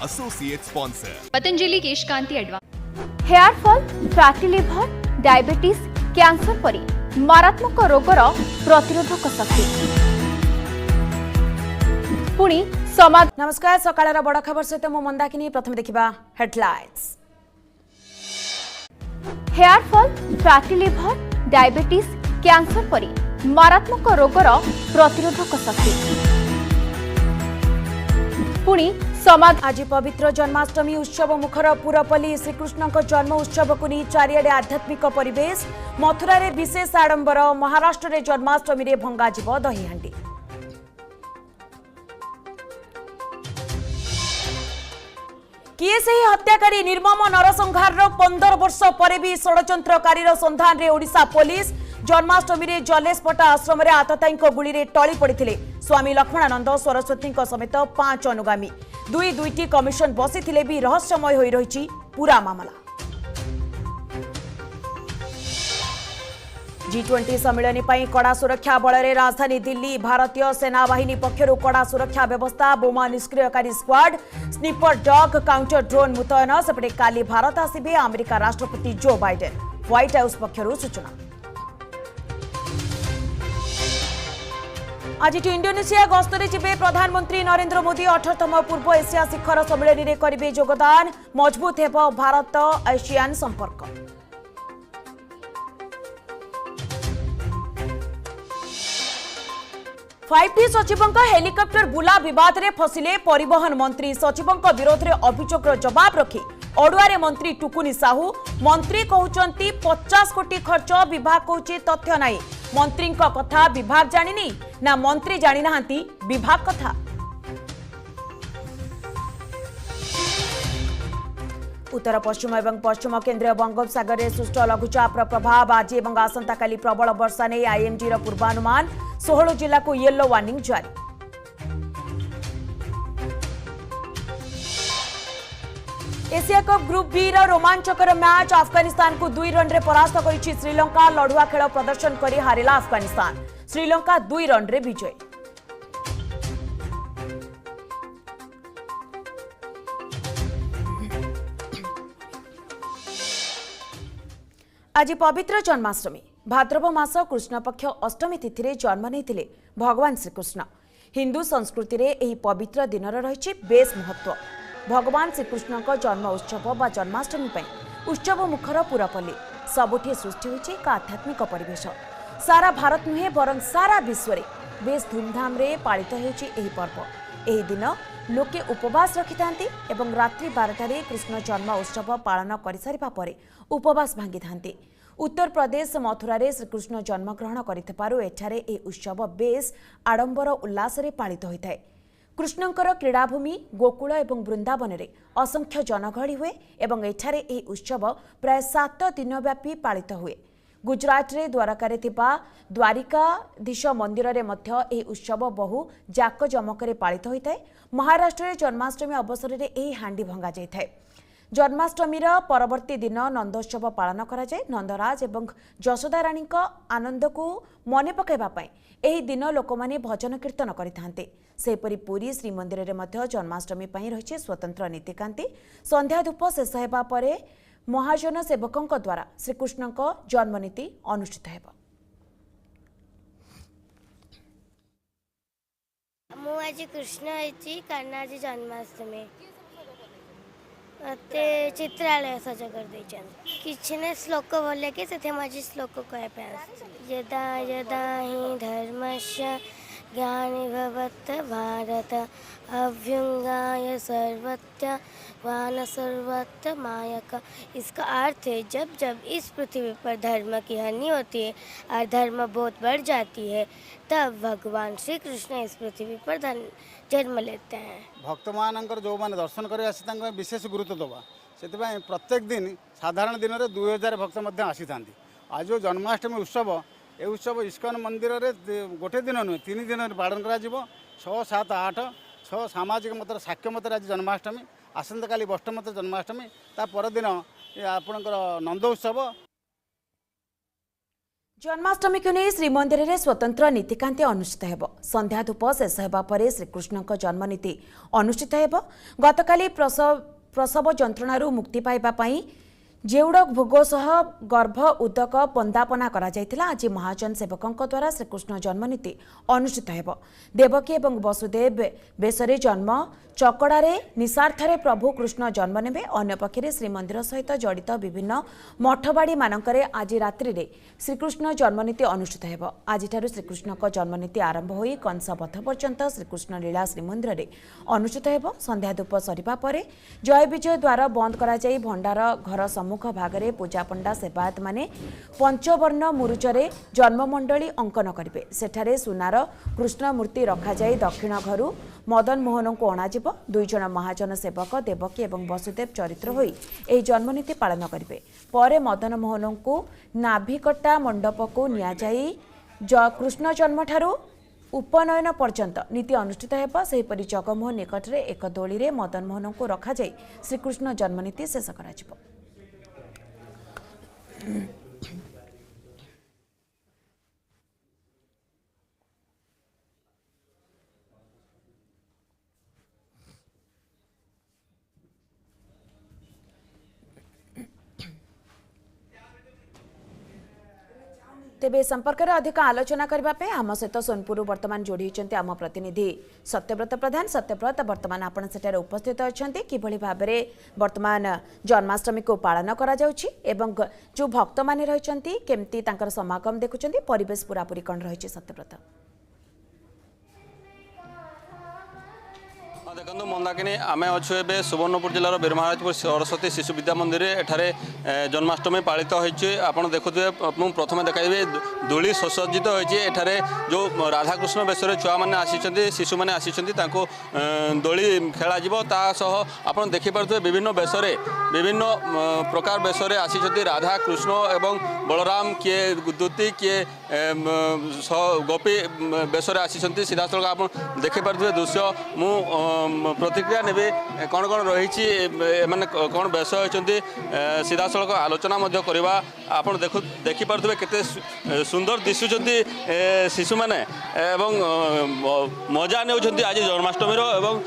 Associate sponsor. Patanjali Kesh Kanti advance hair fall, fatty liver, diabetes, cancer परी मारात्मक रोगर प्रतिरोधक शक्ति पुणी समाज। नमस्कार, सकाळर बड़ खबर सहित मो मंदाकिनी। प्रथम देखिबा headlines. Hair fall, fatty liver, diabetes, cancer परी मारात्मक रोगर प्रतिरोधक शक्ति पुणी समाज। आज पवित्र जन्माष्टमी उत्सव मुखर पुरपल्ली श्रीकृष्ण जन्म उत्सव को नहीं चारिआडे आध्यात्मिक परिवेश। मथुरा रे विशेष आडंबर, महाराष्ट्र रे जन्माष्टमी रे भंगाजिब दहीहांडी। किए से हत्याकारी निर्मम नरसंहार 15 वर्ष पर भी षड्यंत्रकारी संधान रे ओडिशा पुलिस। जन्माष्टमी रे जलेशपटा आश्रम रे आतताई गुली रे टली पड़ते स्वामी लक्ष्मणानंद सरस्वती समेत 5 अनुगामी। दुईटी कमिशन बसी भी रहस्यमय होई रही पूरा मामला। G20 सम्मेलन पर कड़ा सुरक्षा बल रे राजधानी दिल्ली। भारतीय सेना बाहिनी पक्षरु कड़ा सुरक्षा व्यवस्था, बोमा निष्क्रियकारी squad, sniper dog, counter drone मुतयन। सेपटे काली भारत आसिबे अमेरिका राष्ट्रपति जो बाइडेन, व्हाइट हाउस पक्षरु सूचना। आज इंडोनेशिया गस्तरे जिबे प्रधानमंत्री नरेंद्र मोदी। 18तम पूर्व एशिया शिखर सम्मेलन में करेंगे योगदान। मजबूत हेब भारत एशियान संपर्क। फाइव सचिवों हेलिकॉप्टर बुला विवाद रे फसिले परिवहन मंत्री। सचिवों विरोध में अभियोग जवाब रखी अड़ुआरे मंत्री टुकुनी साहू। मंत्री कहउचंती 50 कोटी खर्च, विभाग कहउची तथ्य नहीं। मंत्री कथा विभाग जानिनी ना मंत्री जानी नाहांती विभाग कथा। उत्तर पश्चिम एवं पश्चिम केंद्रीय बंगोपसागर में सृष्ट लघुचाप प्रभाव। आज और आसंता काली प्रबल वर्षा नहीं आईएमडी पूर्वानुमान। 16 जिला को येलो वार्निंग जारी। एशिया कप ग्रुप बी रोमांचकर मैच। अफगानिस्तान को 2 रन रे परास्त करिछि श्रीलंका। लड़ुआ खेल प्रदर्शन करी हारिला अफगानिस्तान। श्रीलंका 2 रन रे विजय। आज पवित्र जन्माष्टमी। भाद्रव मास कृष्ण पक्ष अष्टमी तिथि रे जन्म नहीं भगवान श्रीकृष्ण। हिंदू संस्कृति रे एही पवित्र दिन रही बेस महत्व। भगवान श्रीकृष्ण जन्म उत्सव बा जन्माष्टमी उत्सव मुखर पुरपल्ली। सबुठी सृष्टि होइछि एक आध्यात्मिक परिवेश। सारा भारत नुहे बरं सारा विश्व रे बेस धूमधाम रे पालित होइछि एही पर्व। एही दिन लोके उपवास रखिथांती एवं रात्रि 12 रे कृष्ण जन्म उत्सव पालन करि सारिबा परे उपवास भांगी थांती। उत्तर प्रदेश मथुरा रे श्रीकृष्ण जन्मग्रहण करिथपारु एठारे ए उत्सव बेस आडंबर उल्लास रे पालित होइथाय। कृष्णंकर क्रीड़ाभूमि गोकुल एवं वृंदावन रे असंख्य जनगहली हुए एवं एठारे ए उत्सव प्राय 7 दिन व्यापी पालित हुए। गुजरात रे द्वारका रे थिबा द्वारिकाधीश मंदिर रे मध्य ए उत्सव बहु जाकजमकरे पालित होइथाय। महाराष्ट्र रे जन्माष्टमी अवसर रे एही हांडी भंगा जायथाय। जन्माष्टमी परवर्ती दिन नंदोत्सव पालन करा जाय। नंदराज एवं यशोदा रानी आनंद को मने पकाइबा पई एही दिन लोकमाने भजन कीर्तन करिथांते। सेपरि पुरी श्रीमंदिर रे मध्य जन्माष्टमी पई रहिछि स्वतंत्र नीतिकांति। संध्या धूप शेष हेबा परे महाजन सेवकों द्वारा श्रीकृष्ण जन्मनीति अनुष्ठित हेब। मु आज कृष्ण होइछि कारण आज जन्माष्टमी मते चित्रालय सजा कर देछन। किछि ने श्लोक बोले के सेथे माझी श्लोक कहे पास। यदा यदा हि धर्मस्य ज्ञानिभवत् भारत अभ्युंगाय सर्वत्र वान सर्वत्र मायक। इसका अर्थ है जब जब इस पृथ्वी पर धर्म की हानि होती है और धर्म बहुत बढ़ जाती है तब भगवान श्री कृष्ण इस पृथ्वी पर जन्म लेते हैं। भक्त मानकर जो मैंने दर्शन कर विशेष गुरुत्व दबा से प्रत्येक दिन साधारण दिन में 2000 भक्त आसी था। आज जो जन्माष्टमी उत्सव ए उत्सव इस्कन मंदिर में गोटे दिन नुहे 3 दिन पालन कर 6, 7, 8, 6 सामाजिक मत साक्ष्य मत आज जन्माष्टमी। आसंता काली अष्टमी जन्माष्टमी ता परदिन आपणकर नंद उत्सव। जन्माष्टमी को नहीं श्रीमंदिर में स्वतंत्र नीतिकांति अनुष्ठित हेब संध्या धूप शेष होगा पर श्रीकृष्ण जन्मनीति अनुष्ठित हेब गतकाली प्रसव जंत्रणार मुक्ति पाइबा जेउड़ भोग सह गर्भ उदक वंदापना आज महाजन सेवकों द्वारा श्रीकृष्ण जन्मनीति अनुष्ठित हेब देवकी और वसुदेव बेसरे जन्म चकड़ारे निशार्थरे प्रभु कृष्ण जन्म नेबे अन्यपक्षे श्रीमंदिर सहित जड़ित विभिन्न मठबाड़ी मानकरे आज रात्रि रे श्रीकृष्ण जन्मनीति अनुष्ठित हेब आज श्रीकृष्ण जन्मनीति आरंभ होई कंस पथ पर्यंत श्रीकृष्ण लीला श्रीमंदिर रे अनुष्ठित हेब संध्या धूप सरिबा परे जय विजय द्वार बंद करा जाई भंडार घर सम्मुख भागरे पूजा पंडा सेवायत माने पंचवर्ण मुरुजरे जन्ममंडली अंकन करिवे सेठारे सुनार कृष्ण मूर्ति रखा जाई दक्षिण घरु मदन मोहन को अणाजिब दुई जन महाजन सेवक देवकी और वसुदेव चरित्र होई एही जन्मनीति पालन करिवे परे मदन मोहन को नाभिकटा मंडप को निया जाई कृष्ण जन्म ठारू उपनयन पर्यंत नीति अनुष्ठित हेबा सेहिपरि जगमोहन निकट रे एक दोली रे मदन मोहन को रखा जाई श्रीकृष्ण जन्मनीति शेष कराजिबो। तेबे संपर्क में अधिक आलोचना करने आम सहित सोनपुर वर्तमान जोड़ी होती आम प्रतिनिधि सत्यव्रत प्रधान सत्यव्रत वर्तमान आपण सेठारे उपस्थित अच्छा किभली भाव में वर्तमान जन्माष्टमी को पालन करा जाउछि एवं जो भक्त माने रहिसंती केमती तांकर समागम देखुचंती परिवेश पूरापूरी कौन रही सत्यव्रत देखो मंदाकिनी आम अच्छे ए सुवर्णपुर जिलार बीरमहाराजपुर सरस्वती शिशु विद्या मंदिर एठारे जन्माष्टमी पालित होती आपड़ देखुए मुझे प्रथम देखाइबे दोली सुसज्जित होती एठारे जो राधाकृष्ण बेशर छुआ मैंने आसी शिशु मैंने आसी दोली खेल आप देखिपे विभिन्न बेशरे विभिन्न प्रकार बेशरे आसी राधा कृष्ण एवं बलराम किए दूती किए गोपी बेशरे आसी सीधा सड़क आप देखिपे दृश्य मु प्रतिक्रिया नेबे कौन कौन रही मैंने कौन बेस होती सीधा सड़क आलोचना करवा आप देखिपे केते सुंदर दिशुंट शिशु मैंने एवं मजा ने आज जन्माष्टमी एवं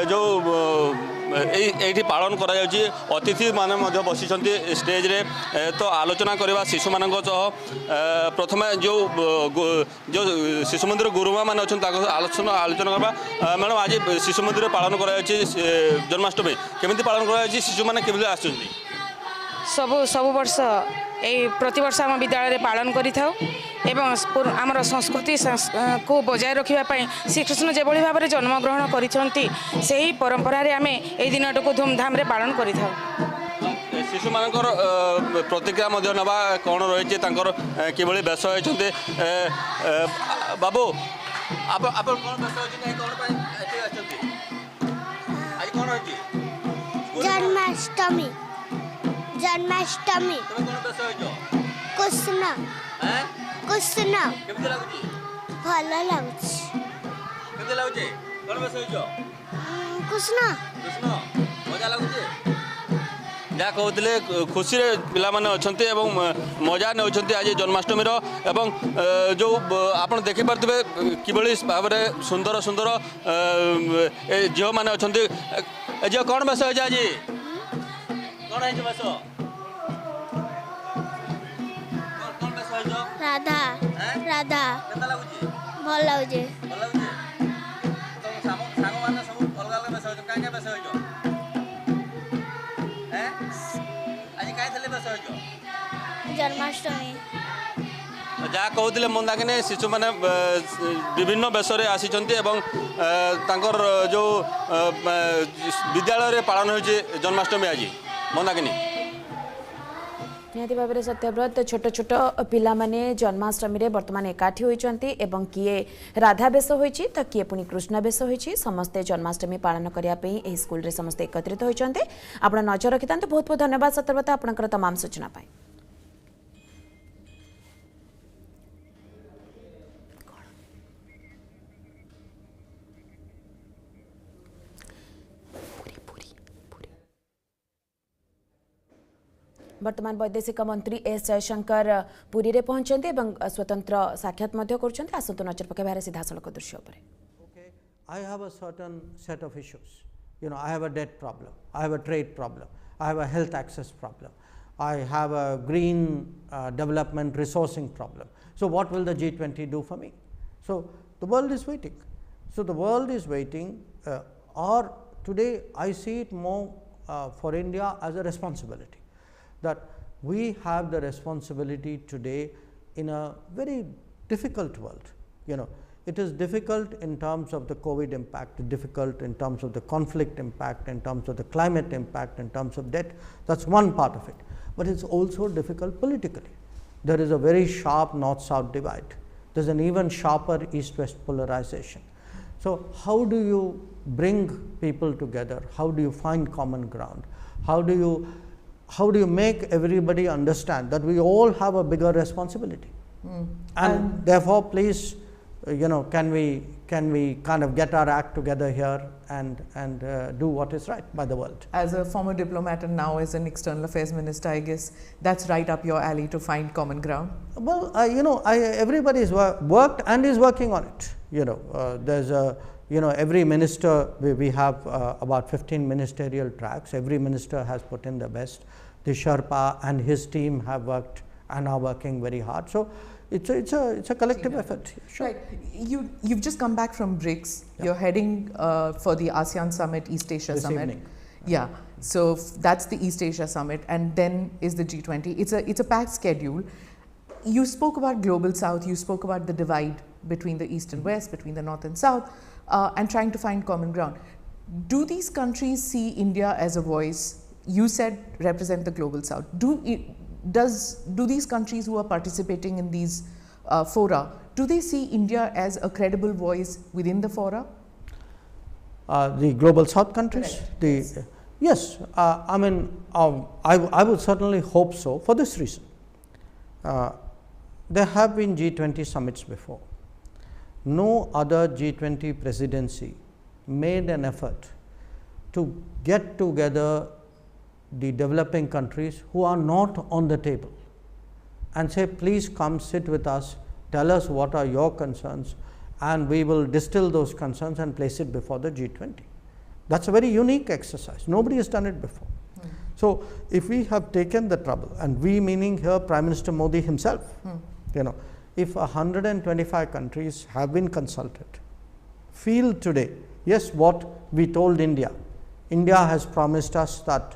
जो ये पालन करा अतिथि माने बसी स्टेज रे तो आलोचना करवा शिशु मान प्रथम जो जो शिशु मंदिर गुरुमा मान आलोचना करवा मैडम आज शिशु मंदिर पालन करा जन्माष्टमी केमिति पालन करा शिशु मैंने केमिति आसुछन्ति सब वर्ष ये प्रतिवर्ष आम विद्यालय पालन करिथाउ एवं आमर संस्कृति को बजाय रखापी श्रीकृष्ण जो भाव में जन्मग्रहण करी परंपरा आम ये दिन को धूमधाम रे पालन करिथाउ शिशु मानकर प्रतिक्रिया नवा कौन रही किभली बेस होती बाबू आप कौन बेस आज कौन रही जन्माष्टमी जन्माष्टमी कृष्ण कृष्ण भल लगुच कृष्ण मजा लगुच जहाँ कहते खुशी पिला माने अच्छे मजा ने आज जन्माष्टमी एवं जो आप देखिपे किभली भाव में सुंदर सुंदर झील मैंने अच्छा झील कौन बेस हो आज कौन है बेस राधा राधा भल लगुच जन्माष्टमी जहाँ कहते मंदाकिनी शिशु मैंने विभिन्न बेशरे आसी जो विद्यालय पालन हो जन्माष्टमी आज मंदाकिनी निहाती भाव में सत्यव्रत छोट छोट पिला माने जन्माष्टमी रे वर्तमान एकाठी होइचंती एवं किए राधा बेश होइची तो किए पुनी कृष्ण बेश होइची समस्ते जन्माष्टमी पालन करिया पे एही स्कूल रे समस्ते एकत्रित होइचंती आपण नजर रखितांत बहुत बहुत धन्यवाद सत्यव्रत आपनकर तमाम सूचना पाई वर्तमान वैदेशिक मंत्री एस जयशंकर पुरी रे पहुंचते एवं स्वतंत्र साक्षात कर आसतु नजर पकेबार सीधा सड़क दृश्य पर I have a certain set of issues. I have a debt problem, I have a trade problem, I have a health access problem, I have a green development resourcing problem. So, what will the G20 do for me? So, the world is waiting. So, the world is waiting or today I see it more for India as a responsibility, that we have the responsibility today in a very difficult world. It is difficult in terms of the COVID impact, difficult in terms of the conflict impact, in terms of the climate impact, in terms of debt. That is one part of it, but it is also difficult politically. There is a very sharp north-south divide. There is an even sharper east-west polarization. So, how do you bring people together? How do you find common ground? How do you make everybody understand that we all have a bigger responsibility? And therefore, please, can we kind of get our act together here and do what is right by the world? As a former diplomat and now as an external affairs minister, I guess that's right up your alley to find common ground. Well, everybody is worked and is working on it. There's a every minister, we have about 15 ministerial tracks. Every minister has put in their best. The Sherpa and his team have worked and are working very hard. So, it's a collective effort. Sure. Right. You've just come back from BRICS. Yeah. You're heading for the ASEAN Summit, East Asia this Summit. Evening. Yeah. So that's the East Asia Summit, and then is the G20. It's a packed schedule. You spoke about Global South. You spoke about the divide between the East and West, between the North and South, and trying to find common ground. Do these countries see India as a voice? You said represent the Global South. Do these countries who are participating in these fora, do they see India as a credible voice within the fora? The Global South countries? Yes. I mean, I would certainly hope so for this reason. There have been G20 summits before. No other G20 presidency made an effort to get together the developing countries who are not on the table and say, please come sit with us, tell us what are your concerns, and we will distill those concerns and place it before the G20. That is a very unique exercise. Nobody has done it before. So, if we have taken the trouble, and we meaning here Prime Minister Modi himself, if 125 countries have been consulted, feel today, yes, what we told India, India has promised us that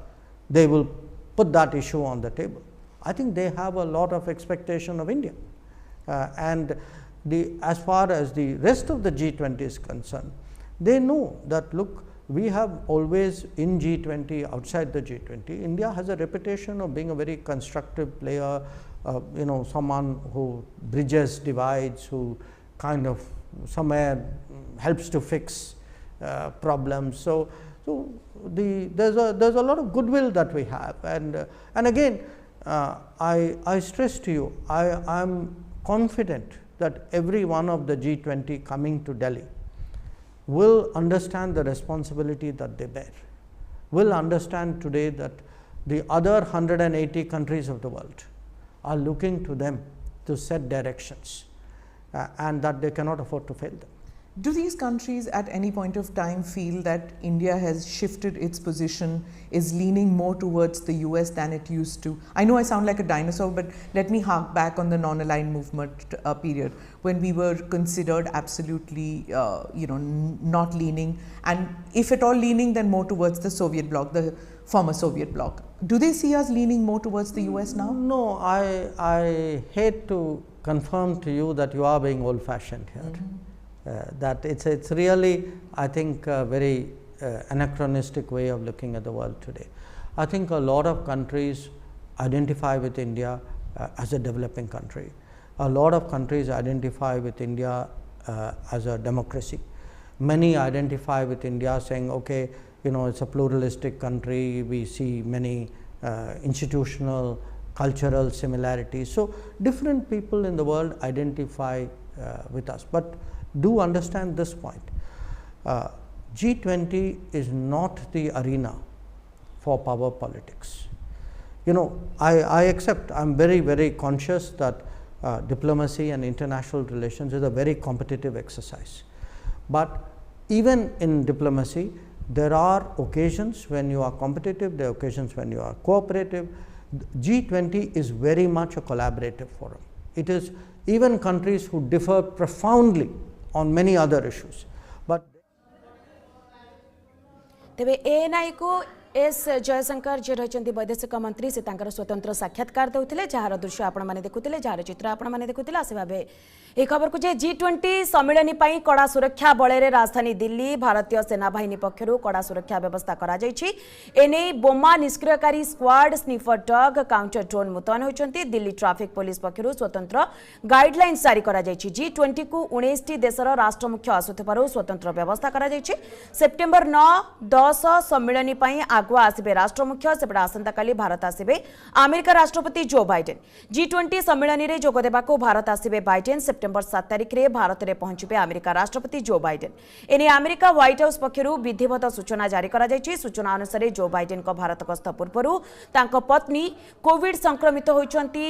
they will put that issue on the table. I think they have a lot of expectation of India. And as far as the rest of the G20 is concerned, they know that look, we have always in G20, outside the G20, India has a reputation of being a very constructive player, someone who bridges divides, who kind of somewhere helps to fix problems. So there's a lot of goodwill that we have, and again I stress to you, I am confident that every one of the G20 coming to Delhi will understand the responsibility that they bear, will understand today that the other 180 countries of the world are looking to them to set directions, and that they cannot afford to fail them. Do these countries at any point of time feel that India has shifted its position, is leaning more towards the US than it used to? I know I sound like a dinosaur, but let me hark back on the non-aligned movement period when we were considered absolutely, not leaning, and if at all leaning, then more towards the Soviet bloc, the former Soviet bloc. Do they see us leaning more towards the US now? No, I hate to confirm to you that you are being old-fashioned here. That it's really, I think, a very anachronistic way of looking at the world today. I think a lot of countries identify with India as a developing country. A lot of countries identify with India as a democracy. Many identify with India saying, okay, it's a pluralistic country, we see many institutional, cultural similarities. So different people in the world identify with us. But do understand this point, G20 is not the arena for power politics. I accept, I'm very conscious that diplomacy and international relations is a very competitive exercise. But even in diplomacy, there are occasions when you are competitive, there are occasions when you are cooperative. G20 is very much a collaborative forum. It is even countries who differ profoundly on many other issues. But तेबे ANI को S Jaishankar जे रही वैदेशिक मंत्री से स्वतंत्र साक्षात्कार देते jar दृश्य आपण मैंने देखुले जार चित्र आपण मैंने देखुले आसे भाव यह खबर को G20 सम्मिलनी पर कड़ा सुरक्षा बलय राजधानी दिल्ली भारतीय सेनाबाहिनी पक्षर कड़ा सुरक्षा व्यवस्था कराने बोमा निष्क्रियकारी स्क्वाड स्निफर डग काउंटर ड्रोन मुतयन होती दिल्ली ट्राफिक पुलिस पक्षर स्वतंत्र गाइडलाइंस जारी G20 को 19 देशर राष्ट्र मुख्य आसुथिबारु स्वतंत्र व्यवस्था सेप्टेम्बर 9-10 सम्मिलनी पर आगुआ आसबे राष्ट्र मुख्य सेपटे आसंता काली भारत आसबे अमेरिका राष्ट्रपति जो बाइडेन G20 सम्मिलनी रे जोग देबाको भारत आसबे बाइडेन सेप्टेम्बर 7 तारिख रे भारत रे पहुंचबे अमेरिका राष्ट्रपति जो बाइडेन एने अमेरिका व्हाइट हाउस पक्षरु विधिवत सूचना जारी करा जायछि सूचना अनुसार जो बाइडेन को भारत गस्त पूर्वरु तांको पत्नी कोविड संक्रमित होइछंती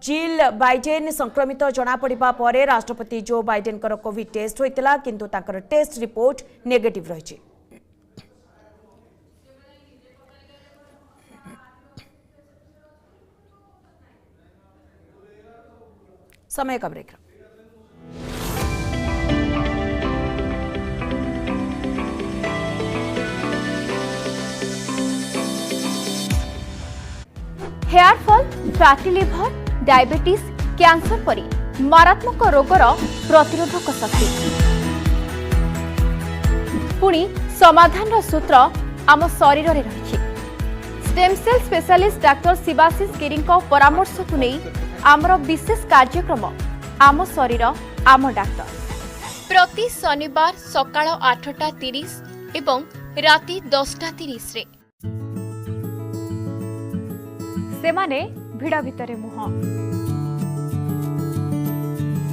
जिल बाइडेन संक्रमित जना पड़िबा परे राष्ट्रपति जो बाइडेन कर कोविड टेस्ट होइतला किंतु तांकर टेस्ट रिपोर्ट नेगेटिव रहिछि समय का break hair fall fatty liver diabetes cancer परी मारात्मक रोगर प्रतिरोधक शक्ति पुणी समाधान सूत्र आम शरीर में रही stem cell specialist doctor Shivashish Giri परामर्श को नहीं आमर विशेष कार्यक्रम आम शरीर आम डाक्टर प्रति शनिवार सकाळ 8:30 एवं राति 10:30 रे सेमाने भिड़ा भितरे मुह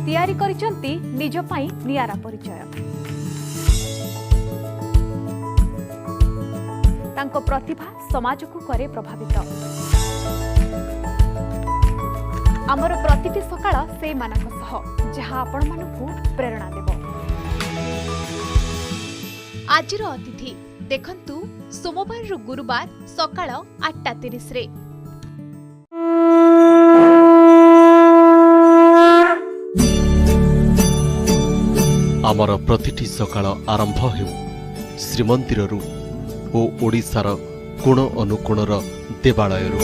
तैयारी करिसंती निज पई नियारा परिचय तांको प्रतिभा समाज को करे प्रभावित आमर प्रतिटी सकाळ से मानक सह जहाँ आपण मानकु प्रेरणा देव आजिर अतिथि देखंतु सोमवार रु गुरुवार सकाळ 8:30 रे आमर प्रतिटी सकाळ आरंभ हेउ श्रीमंदिररू ओ ओडिशार कोण अनुकोणर देवालयरू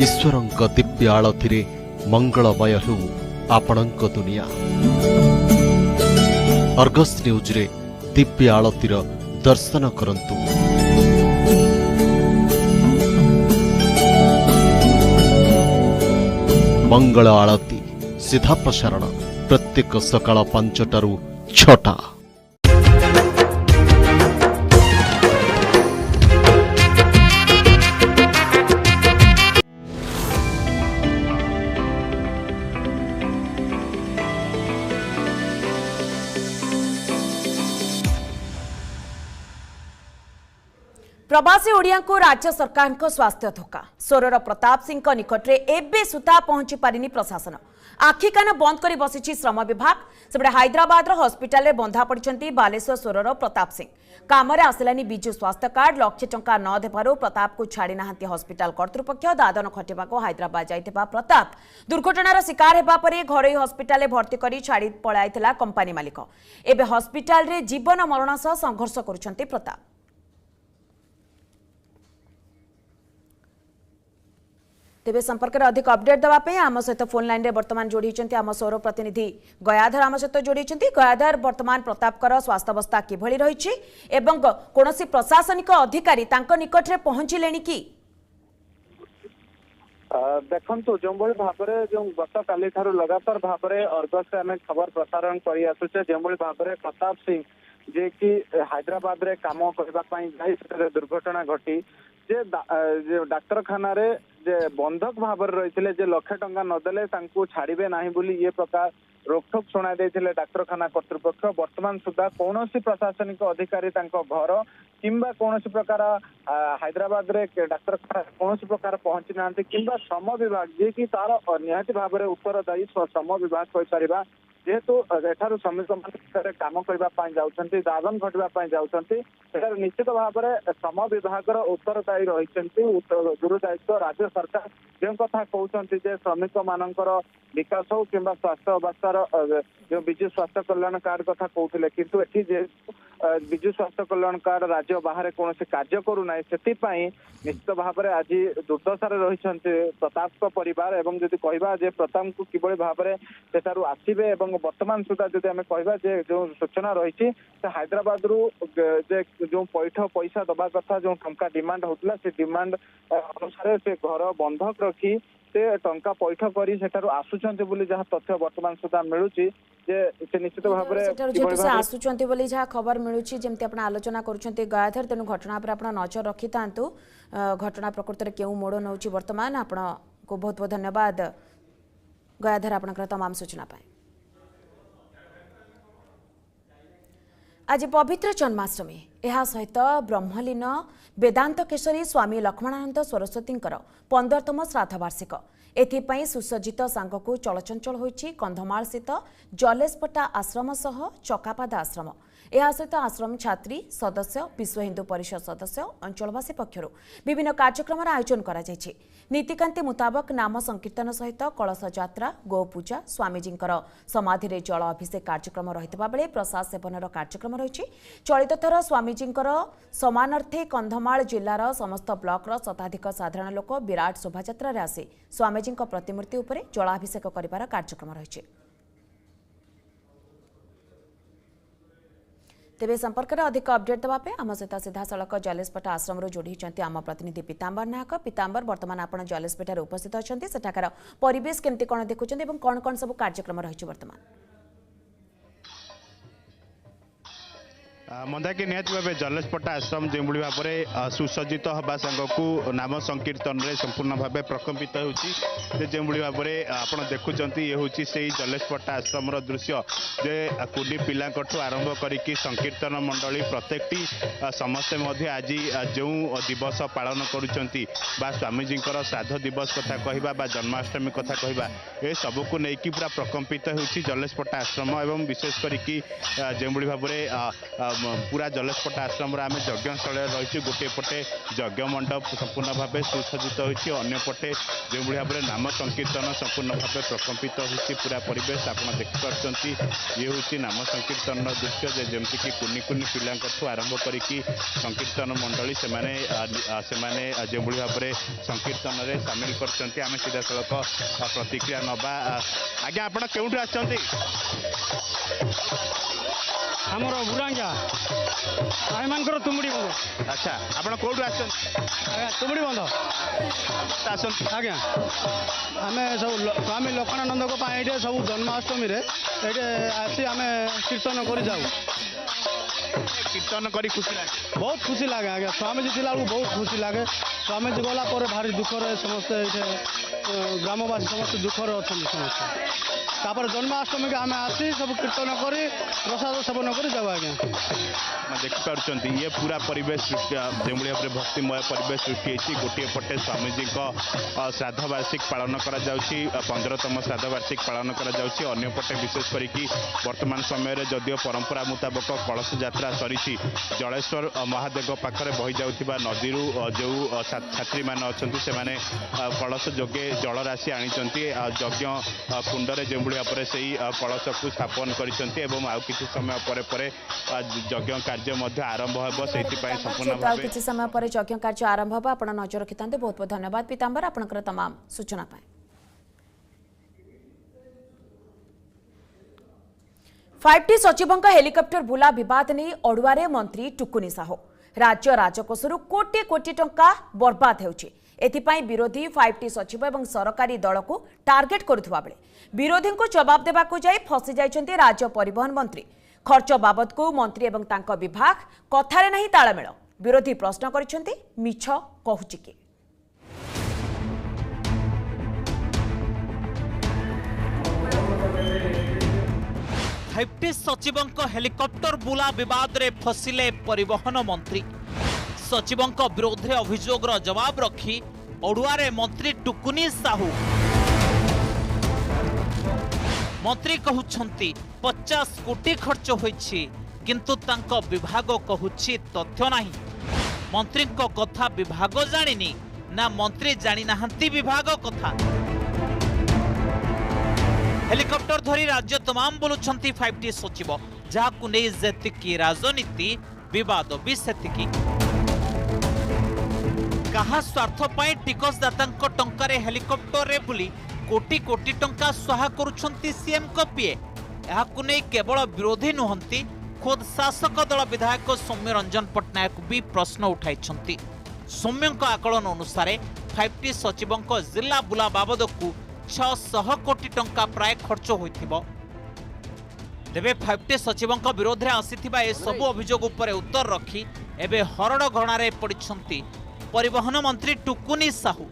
ईश्वरंक दिव्य आळतीरे मंगलमय हेउ आपणंक दुनिया अर्गस न्यूज रे दिव्य आळतीर दर्शन करंतु मंगल आळती सीधा प्रसारण प्रत्येक सकाळ 5टारू 6टा प्रवासी ओडिया को राज्य सरकार को स्वास्थ्य धोखा सोरर प्रताप सिंह निकटरे एबे सुता पहुंची पारिनी प्रशासन आखि कान बंद कर बसी श्रम विभाग सेपटे हैदराबाद हस्पिटाल में बंधा पड़ती बालेश्वर सोरर प्रताप सिंह काम आसलानी विजु स्वास्थ्य कार्ड लक्षे टंका न देबारु प्रताप को छाड़ी नाहांती हस्पिटाल कर्तृपक्ष दादन खटिबा को हैदराबाद जाइथिबा प्रताप दुर्घटनार शिकार हेबा परे घरोई हस्पिटाल भर्ती करी छाड़ी पळाइथिला कंपनी मालिक एबे हस्पिटाल रे जीवन मरण सह संघर्ष करुछंती प्रताप तेबे संपर्क में अधिक अपडेट देवाई आम सहित फोन लाइन रे वर्तमान जोड़ी आम सौर प्रतिनिधि गयाधर आम सहित जोड़ी गयाधर वर्तमान प्रतापकर स्वास्थ्यावस्था किभली रही एवं कौन प्रशासनिक अधिकारी निकट में पहुंचले कि देखु जो भाव में जो गत काली लगातार भाव में अर्गस आम खबर प्रसारण कर जो भाव में प्रताप सिंह जे कि हैदराबाद रे काम करने दुर्घटना घटी जे डाक्तरखाना जे बंधक भाव रही जे लक्षे टंका नदेले छाड़े ना बोली ये प्रकार रोकठोक शुणाई देथिले डाक्तरखाना कर्तृपक्ष वर्तमान सुधा कौनसी प्रशासनिक अधिकारी तांको घर किंबा कौनसी प्रकार हैदराबाद रे डाक्तरखाना कौनसी प्रकार पहुंची नांती किंबा श्रम विभाग जे कि तार निहाती भाव में उत्तरदायी श्रम विभाग कहि परिबा जेहेतु एठार श्रमिक मान काम करने जाऊँगी दादन घटवा जाऊँगी एठार निश्चित भाव में श्रम विभाग उत्तरदायी रही गुरुदायित्व राज्य सरकार जो कथा कहते श्रमिक मानकर विकास हो कि स्वास्थ्य अवस्थार जो विजु स्वास्थ्य कल्याण कार्ड कथा कहते किंतु एठी जे विजु स्वास्थ्य कल्याण कार्ड राज्य बाहर कौन कार्य करूना से निश्चित भाव में आज दुर्दशार रही प्रताप परिवार एवं जदि कहवा जे प्रताप को किभली भाव में सेठारु आसिबे एवं वर्तमान सुधा जदि आम कहवा जे जो सूचना रही हैदराबाद रु जो पैठ पैसा दबा कथा जो टंका डिमांड होता से डिमांड अनुसार से घर बंधक रखी से टंका पैठ करी सेठारु आसुचंते बोली जहाँ तथ्य वर्तमान सुधा मिलुची जे से निश्चित भाव में आसुचंते बोली जहाँ खबर मिलुची जेमती आपण आलोचना करूछंते गयाधर तेनु घटना पर आपण नजर रखी तांतु घटना प्रकृति रे केउ मोड़ नउची वर्तमान आपण को बहुत बहुत धन्यवाद गयाधर आपनकर तमाम सूचना पाए। आज पवित्र जन्माष्टमी यह सहित ब्रह्मलीन वेदांत केशरी स्वामी लक्ष्मणानंद सरस्वती 15तम श्राद्ध वार्षिक एथिपाई सुसज्जित सांगकु चलचंचल होइछि कंधमाल स्थित जलेशपटा आश्रम सह चकापाद आश्रम यह सहित आश्रम छात्री सदस्य विश्व हिंदू परिषद सदस्य अंचलवासी पक्षर विभिन्न कार्यक्रम आयोजन करा जायछि। नीतिकांति मुताबक नाम संकीर्तन सहित कलश यात्रा गोपूजा स्वामीजी समाधि रे जल अभिषेक कार्यक्रम रहितबा बेले प्रसाद सेवन कार्यक्रम रही। चलित थर स्वामीजी समानार्थे कंधमाल जिलार समस्त ब्लॉक शताधिक साधारण लोक विराट शोभायात्रा रे आसी स्वामीजी प्रतिमूर्ति उपरे जलाभिषेक करिवार कार्यक्रम रही। तेबे संपर्क में अधिक अपडेट देवाई आम सहित सीधा सड़क जलेशपटा आश्रम जोड़ी आम प्रतिनिधि पीतांबर नायक। पीतांबर बर्तमान आप जलेशपेटार उपस्थित अच्छा सेठाकार परिवेश केमती कौन देखुं कौन कौन सब कार्यक्रम रही वर्तमान मंदाकी निहत भाव जलेशपटा आश्रम जो भाव में सुसज्जित हवा सांगक नाम संकीर्तन में संपूर्ण भाव प्रकम्पित होती भाव में आप देखुं ये हूँ से जलेशपटा आश्रम दृश्य जे कुनी पिला आरंभ करके संकीर्तन मंडली प्रत्येकटी समस्ते आज जो दिवस पालन करुँच स्वामीजी श्राद्ध दिवस कथा कहवा जन्माष्टमी कथा कहवा ये सबको लेकिन पूरा प्रकम्पित होती जलेशपटा आश्रम एवं विशेष करके जो भाव में पूरा जलेशपटा आश्रम आम यज्ञस्थल रही गोटे पटे यज्ञ मंडप संपूर्ण भाव सुसज्जित होती अंपटे जो भाव में नाम संकीर्तन संपूर्ण भाव प्रकम्पित होती पूरा परिवेश आप देखिपी ये हूँ नाम संकीर्तन दृश्य जमीक कुनी कुनी पिला आरंभ करके संकीर्तन मंडली से जो भाव में संकीर्तन में सामिल कर सीधा सड़क प्रतिक्रिया नवा आज्ञा आप क्यों आमर बुरांगा आईमानकर तुमड़ी बंध। अच्छा आपण कोठू आछन आज्ञा तुमड़ी बंध आसन आज्ञा आमे सब स्वामी लक्ष्मणानंद को पाए एटे सब जन्माष्टमी रे एटे आसी आमे कीर्तन करि जाऊ कीर्तन करी खुशी लागे बहुत खुशी लागे आज्ञा स्वामी जी थिला बहुत खुशी लागे स्वामी जी गला पर भारी दुख रे समस्त एटे ग्रामवासी समस्त दुख रे अछन समस्त तापर जन्माष्टमी के आम आसी सब कीर्तन करी प्रसाद सेवन कर जाऊ आज्ञा देखिपी ये पूरा परिवेश सृष्टि जो भाव में भक्तिमय परिवेश सृष्टि होती गोटे पटे स्वामीजी श्राद्ध वार्षिक पालन कर 15तम श्राद्ध वार्षिक पालन करपटे विशेष करके वर्तमान समय जदिव परंपरा मुताबक कलश यात्रा सरी जलेश्वर महादेव पाखे बही जाऊा नदी जो छात्री मान अच्छा से कलश जोगे जल राशि आनी यज्ञ कुंडे जो भाव में से कलश को स्थापन कर समय पर यज्ञ कार्य आरंभ हो संपूर्ण किसी समय पर यज्ञ कार्य आरंभ हो आप नजर रखि बहुत बहुत धन्यवाद पीतांबर आपनकर तमाम सूचना पाए। 5T सचिवों हेलिकप्टर बुला विवाद नहीं अड़ुआरे मंत्री टुकुनी साहू राज्य राजकोषरू कोटी कोटी टंका बर्बाद होउछि एथिपाई विरोधी 5T सचिव एवं सरकारी दल को टार्गेट करुवा बेले विरोधी को जवाब देवाकू जाई फसी जाइछन्ते राज्य परिवहन मंत्री खर्च बाबद को मंत्री एवं तांको विभाग कथारे नहीं तालमेल विरोधी प्रश्न करिसेंती मिछ कहूछि कि 5T सचिवंक हेलिकॉप्टर बुला विवाद रे फसिले परिवहन मंत्री। सचिवंक विरोध रे अभियोगर जवाब रखी ओडुआरे मंत्री टुकुनी साहू। मंत्री कहउछंती 50 कोटी खर्च होइछि किंतु तांको विभाग कहउछि तथ्य नाही। मंत्री को कथा विभाग जानिनी ना मंत्री जानि नाहंती विभाग कथा। हेलिकॉप्टर धरी राज्य तमाम बोलुछंती 5T सचिव जाकु नै जेतिकी राजनीति विवाद भी सेतिकी। कहा स्वार्थ पाई टिकसदातांको टंकारे हेलिकॉप्टर रे बुली कोटी कोटी टंका स्वाहा करुछंती सीएम को पीए। एहाकु नै केवल विरोधी नुहंती खुद शासक दल विधायक सौम्य रंजन पट्टनायक भी प्रश्न उठाइछंती। सौम्यंक आकलन अनुसार 5T सचिवंक जिला बुला बाबदकु 600 कोटी टंका प्राय खर्च होइथिबो। तेबे 5T सचिवंक विरोध रे आसीथिबा ए सब अभियोग उपरे उत्तर रखी एबे हरड़ घणारे पडिछंती परिवहन मंत्री टुकुनी साहू।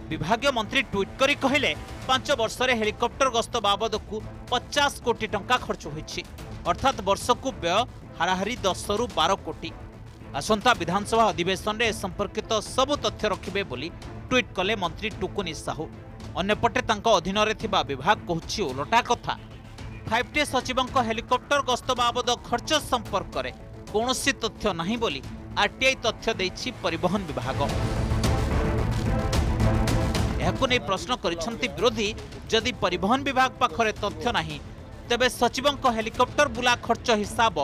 विभागीय मंत्री ट्वीट करी कहिले 5 वर्ष रे हेलिकॉप्टर गस्त बाबदकु 50 कोटी टंका खर्च होइछि अर्थात वर्षकु व्यय हाराहारी 10 रु 12 कोटी। आसंता विधानसभा अधिवेशन रे संपर्कित सब तथ्य रखिबे बोली ट्वीट कले मंत्री टुकुनी साहू। अन्यपटे तांको अधीन रे थिबा विभाग कहछि उलटा कथा। 5T सचिवंक हेलिकॉप्टर गस्त बाबद खर्च संपर्क रे कोनोसी तथ्य नाही बोली आरटीआई तथ्य देछि परिवहन विभाग। एहाकु नै प्रश्न करिसंती विरोधी जदि परिवहन विभाग पाखरे तथ्य नाही तेबे सचिवंक हेलिकॉप्टर बुला खर्च हिसाब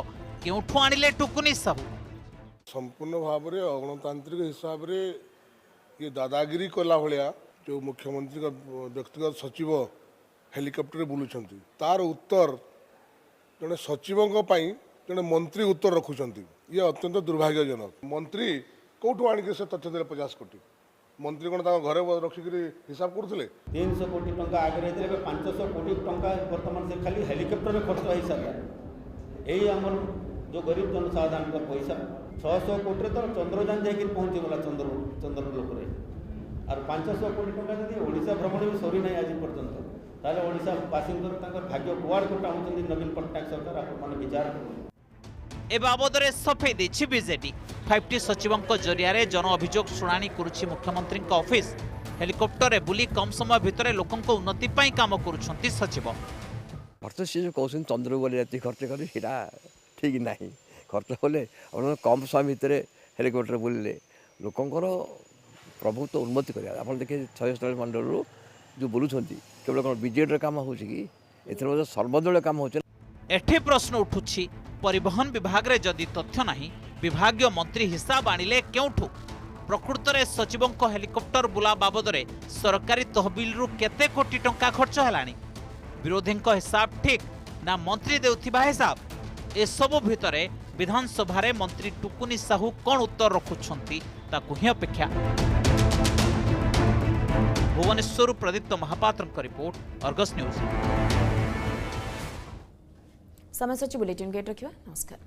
केउठु आनिले टुकुनी साहू। संपूर्ण भाव में अगणतांत्रिक हिसाब से ये दादागिरी कला भाया जो मुख्यमंत्री का व्यक्तिगत सचिव हेलिकॉप्टर बुलूंट तार उत्तर जड़े सचिवों जड़े मंत्री उत्तर रखुंट ये अत्यंत दुर्भाग्यजनक। मंत्री कौटू आणिक से तथ्य दे 50 कोटी मंत्री कौन घरे रखिक हिसाब करुले 300 कोटी टंका आगे 500 कोटी टंका बर्तमान से खाली हेलिकॉप्टर में खर्च हो सारा यही आमर जो गरीब जनसाधारण का पैसा 600 कोटी तो चंद्रयान जाकर पहुँचीगला चंद्र लोक और 500 कोटी टंका जब ओडिशा भ्रमण भी सरी ना आज पर्यंत ताले ओडिशा बासिंदर भाग्य कुआड़ को चाहूँ नवीन पट्टनायक सरकार आप विचार कर ए बाबदरे सफेई देछि बीजेडी। 5T सचिवंक जरिया जन अभियोग शुणाणी करुछि मुख्यमंत्री ऑफिस। हेलिकॉप्टर रे बुली कम समय भितर लोकंक उन्नति पाई काम करुछंती सचिव। खर्च से जो कहते चंद्र बोली राति खर्च कर ठीक ना खर्च होले कम समय भितर हेलिकॉप्टर बुलिले लोकंकर प्रभुत्व उन्नति कर आप देखिए 46 मंडल जो बोलुंट केवल कौन बीजेडी काम हो सर्वदलीय काम हो। एठी प्रश्न उठुछि परिवहन विभाग रे जदि तथ्य नाही विभागीय मंत्री हिसाब आनिले केउठु। प्रकृत रे सचिवंक हेलिकॉप्टर बुला बाबदरे सरकारी तहबिल रु केते कोटी टंका खर्च हलानी विरोधींक हिसाब ठीक ना मंत्री देउथिबा हिसाब ए सब भितरे विधानसभा रे मंत्री टुकुनी साहू कोन उत्तर रखुछंती ताकु ही अपेक्षा। भुवनेश्वर प्रदीप्त महापात्र रिपोर्ट अर्गस न्यूज। समय सूची बुलेटिन गेट रखिबा। नमस्कार।